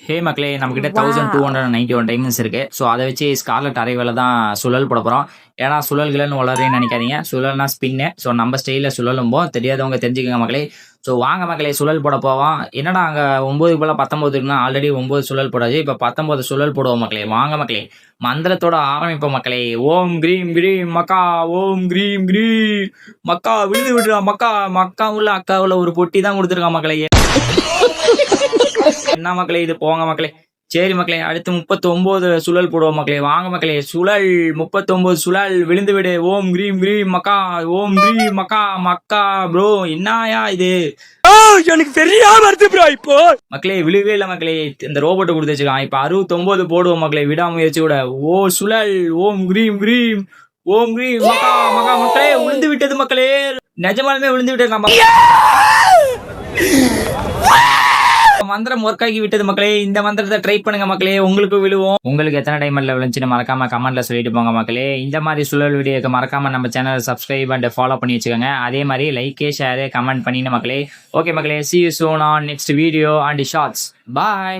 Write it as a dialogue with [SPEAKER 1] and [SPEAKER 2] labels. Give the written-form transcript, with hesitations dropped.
[SPEAKER 1] ஹே மக்களே, நம்மக்கிட்ட 1291 டைமண்ட்ஸ் இருக்கு. ஸோ அதை வச்சு ஸ்கார்லெட் அரைவேல தான் சுழல் போட போகிறோம். ஏன்னா சுழல்கள்னு வளரேன்னு நினைக்காதீங்க. சுழல்னா ஸ்பின்னு. ஸோ நம்ம ஸ்டைலில் சுழலும்போது தெரியாதவங்க தெரிஞ்சுக்கோங்க மக்களே. ஸோ வாங்க மக்களே, சுழல் போட போவோம். என்னடா அங்கே 9 போல் 19 இருக்குன்னா ஆல்ரெடி 9 சுழல் போடாது. இப்போ 19 சுழல் போடுவோம் மக்களே. வாங்க மக்களே, மந்திரத்தோட ஆரம்பிப்போம் மக்களே. ஓம் கிரீம் கிரீம் மக்கா, ஓம் கிரீம் கிரீம் மக்கா, விழுந்து விடுறா மக்கா. மக்கா உள்ள அக்கா உள்ள ஒரு பொட்டி தான் கொடுத்துருக்கான் மக்களே. என்ன மக்களே இது, போங்க மக்களே. சரி மக்களே, அடுத்து 39 சுழல் போடுவோம் மக்களே. வாங்க மக்களே, சுழல் 39 சுழல், விழுந்து விடு. ஓம் கிரீம் கிரீம் மக்கா, ஓம் கிரீம் மக்கா மக்கா. ப்ரோ என்னயா இது,
[SPEAKER 2] எனக்கு தெரியாம வருது ப்ரோ. இப்போ
[SPEAKER 1] மக்களே விழுவே இல்லை மக்களே. இந்த ரோபோட்டை கொடுத்து வச்சுக்கான். இப்ப 69 போடுவோம் மக்களே, விடாமுயற்சி கூட. ஓ சுழல், ஓம் கிரீம் கிரீம், ஓம் கிரீம் மக்கா மக்கா. மக்களே விழுந்து விட்டது மக்களே, நிஜமாலுமே விழுந்து விட்டது. மந்திரம் ஒர்க் ஆகி விட்டது மக்களே. இந்த மந்திரத்தை ட்ரை பண்ணுங்க மக்களே, உங்களுக்கு விழுவோம். உங்களுக்கு எத்தனை டைம்ல விழுந்துச்சுன்னு மறக்காம கமெண்ட்ல சொல்லிட்டு போங்க மக்களே. இந்த மாதிரி சுழல் வீடியோக்கு மறக்காம நம்ம சேனலை சப்ஸ்கிரைப் அண்ட் ஃபாலோ பண்ணி வச்சுக்கோங்க. அதே மாதிரி லைக் ஷேர் கமெண்ட் பண்ணின மக்களே. ஓகே மக்களே, see you soon on next video and shots. Bye.